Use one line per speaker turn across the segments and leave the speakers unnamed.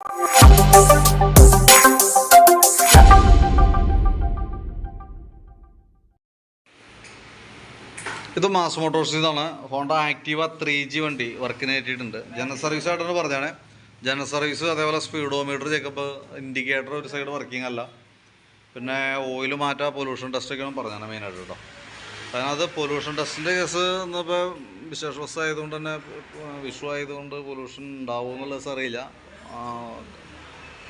ഇത് മാസ് മോട്ടോഴ്സിൽ നിന്നാണ്. Honda Activa 3G വണ്ടി വർക്കിന് കയറ്റിയിട്ടുണ്ട്. ജനറൽ സർവീസ് ആയിട്ടാണ് പറഞ്ഞാണ്. ജനറൽ സർവീസ്, അതേപോലെ സ്പീഡോമീറ്റർ ചെക്കപ്പ്, ഇൻഡിക്കേറ്റർ ഒരു സൈഡ് വർക്കിംഗ് അല്ല, പിന്നെ ഓയിൽ മാറ്റുക, പൊല്യൂഷൻ ടെസ്റ്റൊക്കെയാണ് പറഞ്ഞാണ് മെയിനായിട്ട് കേട്ടോ. അതിനകത്ത് പൊല്യൂഷൻ ടെസ്റ്റിൻ്റെ കേസ് എന്നിപ്പോൾ വിശേഷ ബസ് ആയതുകൊണ്ട് തന്നെ, വിഷു ആയതുകൊണ്ട് പൊല്യൂഷൻ ഉണ്ടാവും എന്നുള്ള ദിവസം അറിയില്ല,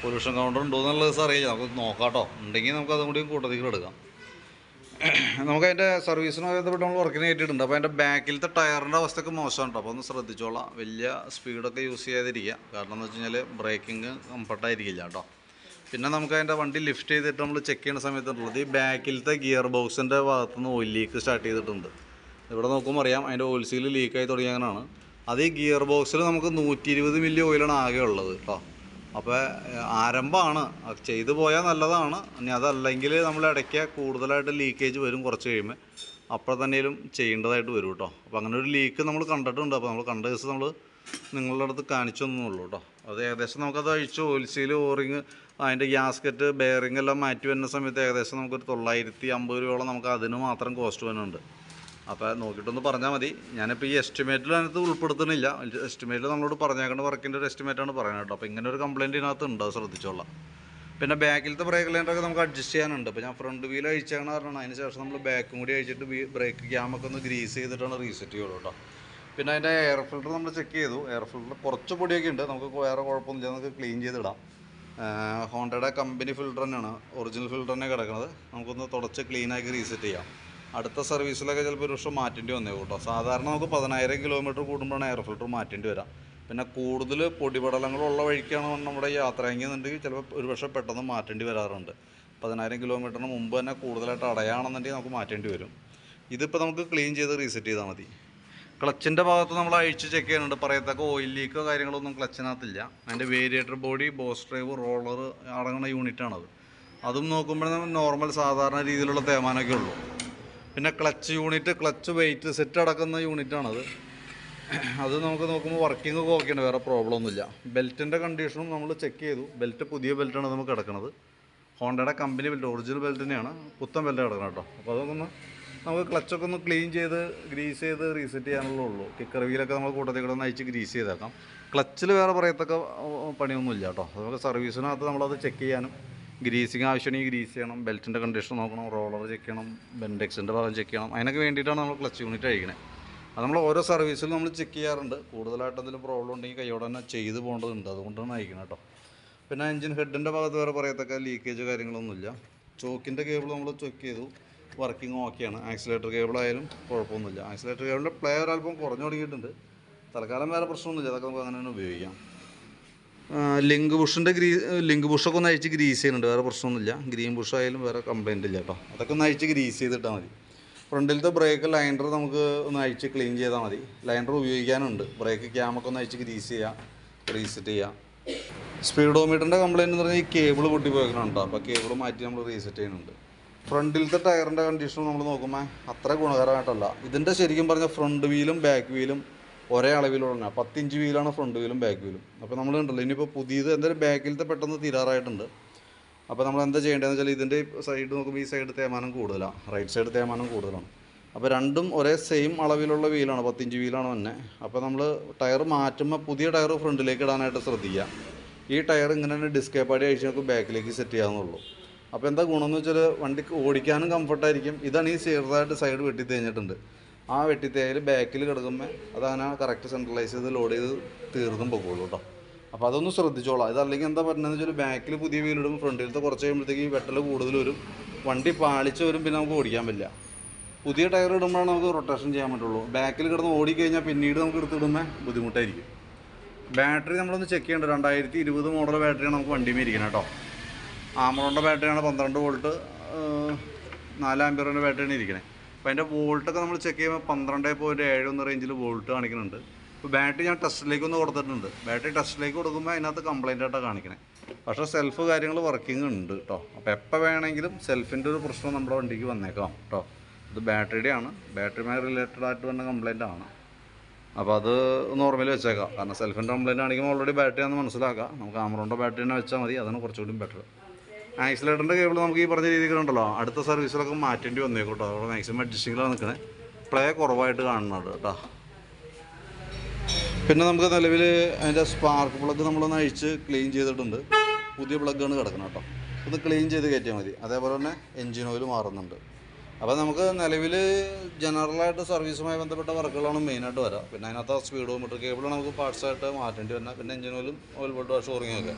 പൊല്യൂഷൻ കൗണ്ടർ ഉണ്ടോ എന്നുള്ള ദിവസം അറിയില്ല. നമുക്ക് നോക്കാം കേട്ടോ. ഉണ്ടെങ്കിൽ നമുക്ക് അതും കൂടി കൂട്ടത്തിൽ എടുക്കാം. നമുക്കതിൻ്റെ സർവീസിന് ബന്ധപ്പെട്ട് നമ്മൾ വർക്കിന് കയറ്റിയിട്ടുണ്ട്. അപ്പോൾ അതിൻ്റെ ബാക്കിലത്തെ ടയറിൻ്റെ അവസ്ഥയൊക്കെ മോശമാണ് കേട്ടോ. അപ്പോൾ ഒന്ന് ശ്രദ്ധിച്ചോളാം. വലിയ സ്പീഡൊക്കെ യൂസ് ചെയ്യാതിരിക്കുക. കാരണം എന്ന് വെച്ച് കഴിഞ്ഞാൽ ബ്രേക്കിങ് കംഫർട്ടായിരിക്കില്ല കേട്ടോ. പിന്നെ നമുക്ക് അതിൻ്റെ വണ്ടി ലിഫ്റ്റ് ചെയ്തിട്ട് നമ്മൾ ചെക്ക് ചെയ്യുന്ന സമയത്തുള്ളത് ഈ ബാക്കിലത്തെ ഗിയർ ബോക്സിൻ്റെ ഭാഗത്തുനിന്ന് ഓയിൽ ലീക്ക് സ്റ്റാർട്ട് ചെയ്തിട്ടുണ്ട്. ഇവിടെ നോക്കുമ്പോൾ അറിയാം അതിൻ്റെ ഓയിൽ സീൽ ലീക്കായി തുടങ്ങിയങ്ങനെയാണ്. അത് ഈ ഗിയർ ബോക്സിൽ നമുക്ക് 120 മില്ലി ഓയിലാണ് ആകെ ഉള്ളത് കേട്ടോ. അപ്പോൾ ആരംഭമാണ്, ചെയ്തു പോയാൽ നല്ലതാണ്. ഇനി അതല്ലെങ്കിൽ നമ്മൾ ഇടയ്ക്ക് കൂടുതലായിട്ട് ലീക്കേജ് വരും കുറച്ച് കഴിയുമ്പോൾ, അപ്പോൾ തന്നെയും ചെയ്യേണ്ടതായിട്ട് വരും കേട്ടോ. അപ്പോൾ അങ്ങനെ ഒരു ലീക്ക് നമ്മൾ കണ്ടിട്ടുണ്ട്. അപ്പോൾ നമ്മൾ കണ്ട ദിവസം നമ്മൾ നിങ്ങളുടെ അടുത്ത് കാണിച്ചു തന്നുള്ളൂ കേട്ടോ. അത് ഏകദേശം നമുക്കത് അഴിച്ച് ഓയിൽ സീൽ, ഓറിങ്, അതിൻ്റെ ഗ്യാസ്കറ്റ്, ബെയറിംഗ് എല്ലാം മാറ്റി വരുന്ന സമയത്ത് ഏകദേശം നമുക്കൊരു 950 രൂപയോളം നമുക്ക് അതിന് മാത്രം കോസ്റ്റ് വരുന്നുണ്ട്. അപ്പോൾ നോക്കിയിട്ടൊന്ന് പറഞ്ഞാൽ മതി. ഞാനിപ്പോൾ ഈ എസ്റ്റിമേറ്റിൽ അതിനകത്ത് ഉൾപ്പെടുത്തുന്നില്ല. എസ്റ്റിമേറ്റിൽ നമ്മളോട് പറഞ്ഞേക്കേണ്ട വർക്കിൻ്റെ ഒരു എസ്റ്റിമേറ്റാണ് പറയുന്നത് കേട്ടോ. അപ്പോൾ ഇങ്ങനെ ഒരു കംപ്ലയിൻറ്റ് ഇതിനകത്ത് ഉണ്ട്, അത് ശ്രദ്ധിച്ചോളാം. പിന്നെ ബാക്കിലത്തെ ബ്രേക്ക് ലൈനറൊക്കെ നമുക്ക് അഡ്ജസ്റ്റ് ചെയ്യാനുണ്ട്. ഇപ്പോൾ ഞാൻ ഫ്രണ്ട് വീൽ അഴിച്ചാണ് പറഞ്ഞത്. അതിന് ശേഷം നമ്മൾ ബാക്കും കൂടി അഴിച്ചിട്ട് ബ്രേക്ക് ക്യാമൊക്കെ ഒന്ന് ഗ്രീസ് ചെയ്തിട്ടാണ് റീസെറ്റ് ചെയ്യുള്ളൂ കേട്ടോ. പിന്നെ അതിൻ്റെ എയർ ഫിൽറ്റർ നമ്മൾ ചെക്ക് ചെയ്തു. എയർ ഫിൽറ്റർ കുറച്ച് പൊടിയൊക്കെ ഉണ്ട്, നമുക്ക് വേറെ കുഴപ്പമൊന്നുമില്ല, നമുക്ക് ക്ലീൻ ചെയ്തിടാം. ഹോണ്ടയുടെ കമ്പനി ഫിൽറ്റർ തന്നെയാണ്, ഒറിജിനൽ ഫിൽറ്റർ തന്നെ കിടക്കുന്നത്. നമുക്കൊന്ന് തുടച്ച് ക്ലീനാക്കി റീസെറ്റ് ചെയ്യാം. അടുത്ത സർവീസിലൊക്കെ ചിലപ്പോൾ ഒരു വർഷം മാറ്റേണ്ടി വന്നേ കേട്ടോ. സാധാരണ നമുക്ക് 10,000 കിലോമീറ്റർ കൂടുമ്പോഴാണ് എയർ ഫിൽറ്റർ മാറ്റേണ്ടി വരാം. പിന്നെ കൂടുതൽ പൊടിപടലങ്ങളുള്ള വഴിക്കാണ് നമ്മുടെ യാത്രയെന്നുണ്ടെങ്കിൽ ചിലപ്പോൾ ഒരു വർഷം പെട്ടെന്ന് മാറ്റേണ്ടി വരാറുണ്ട്. 10,000 കിലോമീറ്ററിന് മുമ്പ് തന്നെ കൂടുതലായിട്ട് അടയാണെന്നുണ്ടെങ്കിൽ നമുക്ക് മാറ്റേണ്ടി വരും. ഇതിപ്പോൾ നമുക്ക് ക്ലീൻ ചെയ്ത് റീസെറ്റ് ചെയ്താൽ മതി. ക്ലച്ചിൻ്റെ ഭാഗത്ത് നമ്മൾ അഴിച്ച് ചെക്ക് ചെയ്യുന്നുണ്ട്. പറയത്തക്ക ഓയിൽ ലീക്കോ കാര്യങ്ങളൊന്നും ക്ലച്ചിനകത്തില്ല. അതിൻ്റെ variator body, boss drive, roller അടങ്ങുന്ന യൂണിറ്റാണത്. അതും നോക്കുമ്പോൾ നോർമൽ സാധാരണ രീതിയിലുള്ള തേമാനമൊക്കെ ഉള്ളൂ. പിന്നെ clutch unit, clutch weight set അടക്കുന്ന യൂണിറ്റാണത്. അത് നമുക്ക് നോക്കുമ്പോൾ വർക്കിംഗ് ഒക്കെ ഓക്കെയാണ്, വേറെ പ്രോബ്ലം ഒന്നുമില്ല. ബെൽറ്റിൻ്റെ കണ്ടീഷനും നമ്മൾ ചെക്ക് ചെയ്തു. ബെൽറ്റ് പുതിയ ബെൽറ്റാണ് നമുക്ക് കിടക്കുന്നത്. ഹോണ്ടയുടെ കമ്പനി ബെൽറ്റ്, ഒറിജിനൽ ബെൽറ്റ് തന്നെയാണ്, പുത്തൻ ബെൽറ്റ് കിടക്കണം കേട്ടോ. അപ്പോൾ അതൊക്കെ നമുക്ക് ക്ലച്ചൊക്കെ ഒന്ന് ക്ലീൻ ചെയ്ത് ഗ്രീസ് ചെയ്ത് റീസെറ്റ് ചെയ്യാനുള്ളൂ. കിക്കർ വീലൊക്കെ നമ്മൾ കൂട്ടത്തിൽ കൂടെ ഒന്ന് അയച്ച് ഗ്രീസ് ചെയ്തേക്കാം. ക്ലച്ചിൽ വേറെ പറയത്തക്ക പണിയൊന്നുമില്ല കേട്ടോ. നമുക്ക് സർവീസിനകത്ത് നമ്മളത് ചെക്ക് ചെയ്യാനും ഗ്രീസിങ് ആവശ്യമാണെങ്കിൽ ഗ്രീസ് ചെയ്യണം, ബെൽറ്റിൻ്റെ കണ്ടീഷൻ നോക്കണം, റോളർ ചെക്ക് ചെയ്യണം, ബെൻഡെക്സിൻ്റെ ഭാഗം ചെക്ക് ചെയ്യണം. അതിനൊക്കെ വേണ്ടിയിട്ടാണ് നമ്മൾ ക്ലച്ച് യൂണിറ്റ് അഴിക്കണത്. അത് നമ്മൾ ഓരോ സർവീസിലും നമ്മൾ ചെക്ക് ചെയ്യാറുണ്ട്. കൂടുതലായിട്ട് എന്തെങ്കിലും പ്രോബ്ലം ഉണ്ടെങ്കിൽ കൈയോടെ തന്നെ ചെയ്ത് പോകേണ്ടതുണ്ട്, അതുകൊണ്ടാണ് അയക്കണം കേട്ടോ. പിന്നെ എഞ്ചിൻ ഹെഡിൻ്റെ ഭാഗത്ത് വേറെ പറയത്തക്ക ലീക്കേജ് കാര്യങ്ങളൊന്നുമില്ല. ചോക്കിൻ്റെ കേബിൾ നമ്മൾ ചെക്ക് ചെയ്തു, വർക്കിംഗ് ഓക്കെയാണ്. ആക്സിലേറ്റർ കേബിളായാലും കുഴപ്പമൊന്നുമില്ല. ആക്സിലേറ്റർ കേബിളിൻ്റെ പ്ലേ ഒരല്പം കുറഞ്ഞു തുടങ്ങിയിട്ടുണ്ട്. തൽക്കാലം വേറെ പ്രശ്നമൊന്നുമില്ല, അതൊക്കെ നമുക്ക് അങ്ങനെ തന്നെ ഉപയോഗിക്കാം. ലിങ്ക് ബുഷൊക്കെ ഒന്ന് അഴിച്ച് ഗ്രീസ് ചെയ്യുന്നുണ്ട്, വേറെ പ്രശ്നമൊന്നുമില്ല. ഗ്രീൻ ബുഷ് ആയാലും വേറെ കംപ്ലയിൻ്റ് ഇല്ല കേട്ടോ. അതൊക്കെ ഒന്ന് അഴിച്ച് ഗ്രീസ് ചെയ്തിട്ടാൽ മതി. ഫ്രണ്ടിലത്തെ ബ്രേക്ക് ലൈനർ നമുക്ക് ഒന്ന് അഴിച്ച് ക്ലീൻ ചെയ്താൽ മതി. ലൈനർ ഉപയോഗിക്കാനുണ്ട്. ബ്രേക്ക് ക്യാമൊക്കെ ഒന്ന് അഴിച്ച് ഗ്രീസ് ചെയ്യാം, റീസെറ്റ് ചെയ്യാം. സ്പീഡോമീറ്ററിൻ്റെ കംപ്ലയിൻ്റ് എന്ന് പറഞ്ഞാൽ ഈ കേബിൾ പൊട്ടിപ്പോയിക്കുന്നുണ്ടോ. അപ്പോൾ കേബിൾ മാറ്റി നമ്മൾ റീസെറ്റ് ചെയ്യുന്നുണ്ട്. ഫ്രണ്ടിലത്തെ ടയറിൻ്റെ കണ്ടീഷൻ നമ്മൾ നോക്കുമ്പോൾ അത്ര ഗുണകരമായിട്ടല്ല. ഇതിൻ്റെ ശരിക്കും പറഞ്ഞാൽ ഫ്രണ്ട് വീലും ബാക്ക് വീലും ഒരേ അളവിലുള്ള 10 ഇഞ്ച് വീലാണ് ഫ്രണ്ട് വീലും ബാക്ക് വീലും. അപ്പോൾ നമ്മൾ ഉണ്ടല്ലോ ഇനിയിപ്പോൾ പുതിയത് എന്തായാലും ബാക്കിലത്തെ പെട്ടെന്ന് തീരാറായിട്ടുണ്ട്. അപ്പോൾ നമ്മൾ എന്താ ചെയ്യേണ്ടതെന്ന് വെച്ചാൽ ഇതിൻ്റെ സൈഡ് നോക്കുമ്പോൾ ഈ സൈഡ് തേമാനം കൂടുതലാണ്, റൈറ്റ് സൈഡ് തേമാനം കൂടുതലാണ്. അപ്പോൾ രണ്ടും ഒരേ സെയിം അളവിലുള്ള വീലാണ്, 10 ഇഞ്ച് വീലാണ് തന്നെ. അപ്പോൾ നമ്മൾ ടയർ മാറ്റുമ്പോൾ പുതിയ ടയർ ഫ്രണ്ടിലേക്ക് ഇടാനായിട്ട് ശ്രദ്ധിക്കുക. ഈ ടയർ ഇങ്ങനെ തന്നെ ഡിസ്കേപ്പാടി അഴിച്ച് നമുക്ക് ബാക്കിലേക്ക് സെറ്റ് ചെയ്യാവുന്നുള്ളൂ. അപ്പോൾ എന്താ ഗുണമെന്ന് വെച്ചാൽ വണ്ടി ഓടിക്കാനും കംഫർട്ടായിരിക്കും. ഇതാണ് ഈ ചെറുതായിട്ട് സൈഡ് വെട്ടി തേഞ്ഞിട്ടുണ്ട്. ആ വെട്ടിത്തേയിൽ ബാക്കിൽ കിടക്കുമ്പോൾ അതങ്ങനെ കറക്റ്റ് സെൻട്രലൈസ് ചെയ്ത് ലോഡ് ചെയ്ത് തീർന്നും പോകുള്ളൂ കേട്ടോ. അപ്പോൾ അതൊന്ന് ശ്രദ്ധിച്ചോളാം. ഇതല്ലെങ്കിൽ എന്താ പറ്റുന്നതെന്ന് വെച്ചാൽ ബാക്കിൽ പുതിയ വീലിടുമ്പോൾ ഫ്രണ്ടിലത്തെ കുറച്ച് കഴിയുമ്പോഴത്തേക്ക് ഈ വെട്ടൽ കൂടുതൽ വരും, വണ്ടി പാളിച്ച് വരും, പിന്നെ നമുക്ക് ഓടിക്കാൻ പറ്റില്ല. പുതിയ ടയർ ഇടുമ്പോഴാണ് നമുക്ക് റൊട്ടേഷൻ ചെയ്യാൻ പറ്റുള്ളൂ. ബാക്കിൽ കിടന്ന് ഓടിക്കഴിഞ്ഞാൽ പിന്നീട് നമുക്ക് എടുത്തിടുമ്പോൾ ബുദ്ധിമുട്ടായിരിക്കും. ബാറ്ററി നമ്മളൊന്ന് ചെക്ക് ചെയ്യേണ്ടത് 2020 മോഡൽ ബാറ്ററിയാണ് നമുക്ക് വണ്ടിയിൽ ഇരിക്കുന്നത് കേട്ടോ. ആമറോണിൻ്റെ ബാറ്ററിയാണ് 12 വോൾട്ട് 4 ആമ്പിയറിൻ്റെ ബാറ്ററിയാണ് ഇരിക്കുന്നത്. അപ്പോൾ അതിൻ്റെ വോൾട്ടൊക്കെ നമ്മൾ ചെക്ക് ചെയ്യുമ്പോൾ 12.7 റേഞ്ചിൽ വോൾട്ട് കാണിക്കുന്നുണ്ട്. ഇപ്പോൾ ബാറ്ററി ഞാൻ ടെസ്റ്റിലേക്കൊന്ന് കൊടുത്തിട്ടുണ്ട്. ബാറ്ററി ടെസ്റ്റിലേക്ക് കൊടുക്കുമ്പോൾ അതിനകത്ത് കംപ്ലൈൻ്റ് ആയിട്ടാണ് കാണിക്കണേ. പക്ഷേ സെൽഫ് കാര്യങ്ങൾ വർക്കിംഗ് ഉണ്ട് കേട്ടോ. അപ്പോൾ എപ്പോൾ വേണമെങ്കിലും സെൽഫിൻ്റെ ഒരു പ്രശ്നം നമ്മുടെ വണ്ടിക്ക് വന്നേക്കാം കേട്ടോ. ഇത് ബാറ്ററിയുടെ ആണ്, ബാറ്ററിയുമായി റിലേറ്റഡ് ആയിട്ട് വന്ന കംപ്ലൈൻ്റ് ആണ്. അപ്പോൾ അത് നോർമലി വെച്ചേക്കാം. കാരണം സെൽഫിൻ്റെ കംപ്ലൈൻറ്റ് ആണെങ്കിൽ ഓൾറെഡി ബാറ്ററി ആണെന്ന് മനസ്സിലാക്കാം. നമുക്ക് ആമറോണിൻ്റെ ബാറ്ററി തന്നെ വെച്ചാൽ മതി, അതാണ് കുറച്ചുകൂടി ബെറ്റർ. ആക്സിലേറ്ററിൻ്റെ കേബിൾ നമുക്ക് ഈ പറഞ്ഞ രീതിയിലുണ്ടല്ലോ അടുത്ത സർവീസിലൊക്കെ മാറ്റേണ്ടി വന്നേക്കോട്ടോ. അവിടെ മാക്സിമം അഡ്ജസ്റ്റിങ്ങിലാണ് നിൽക്കണേ. പ്ലേ കുറവായിട്ട് കാണുന്നുണ്ട് കേട്ടോ. പിന്നെ നമുക്ക് നിലവിൽ അതിൻ്റെ സ്പാർക്ക് പ്ലഗ് നമ്മളൊന്ന് അഴിച്ച് ക്ലീൻ ചെയ്തിട്ടുണ്ട്. പുതിയ പ്ലഗ്ഗാണ് കിടക്കുന്നത് കേട്ടോ. ഒന്ന് ക്ലീൻ ചെയ്ത് കയറ്റിയാൽ മതി. അതേപോലെ തന്നെ എൻജിൻ ഓയിൽ മാറുന്നുണ്ട്. അപ്പോൾ നമുക്ക് നിലവിൽ ജനറലായിട്ട് സർവീസുമായി ബന്ധപ്പെട്ട വർക്കുകളാണ് മെയിനായിട്ട് വരാം. പിന്നെ അതിനകത്ത് സ്പീഡോമീറ്റർ കേബിൾ നമുക്ക് പാർട്സായിട്ട് മാറ്റേണ്ടി വരുന്നത്. പിന്നെ എൻജിൻ ഓയിലും ഓയിൽ ബോൾട്ട് വാഷോറിങ്ങൊക്കെ.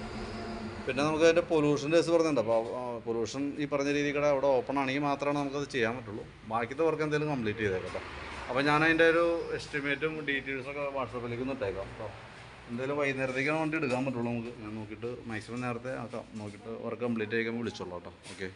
പിന്നെ നമുക്ക് അതിൻ്റെ പൊല്യൂഷൻ കേസ് പറഞ്ഞിട്ടുണ്ട്. അപ്പോൾ പൊല്യൂഷൻ ഈ പറഞ്ഞ രീതിയിൽ അവിടെ ഓപ്പൺ ആണെങ്കിൽ മാത്രമാണ് നമുക്കത് ചെയ്യാൻ പറ്റുള്ളൂ. ബാക്കിത്തെ വർക്ക് എന്തെങ്കിലും കംപ്ലീറ്റ് ചെയ്തേക്കാം. അപ്പോൾ ഞാൻ അതിൻ്റെ ഒരു എസ്റ്റിമേറ്റും ഡീറ്റെയിൽസൊക്കെ വാട്സാപ്പിലേക്ക് ഒന്ന് ഇട്ടേക്കാം കേട്ടോ. എന്തായാലും വൈകുന്നേരത്തേക്കാണ് വണ്ടി എടുക്കാൻ പറ്റുള്ളൂ നമുക്ക്. ഞാൻ നോക്കിയിട്ട് മാക്സിമം നേരത്തെ ആക്കാം. നോക്കിയിട്ട് വർക്ക് കംപ്ലീറ്റ് ചെയ്യുമ്പോൾ വിളിച്ചോളാം കേട്ടോ. ഓക്കെ.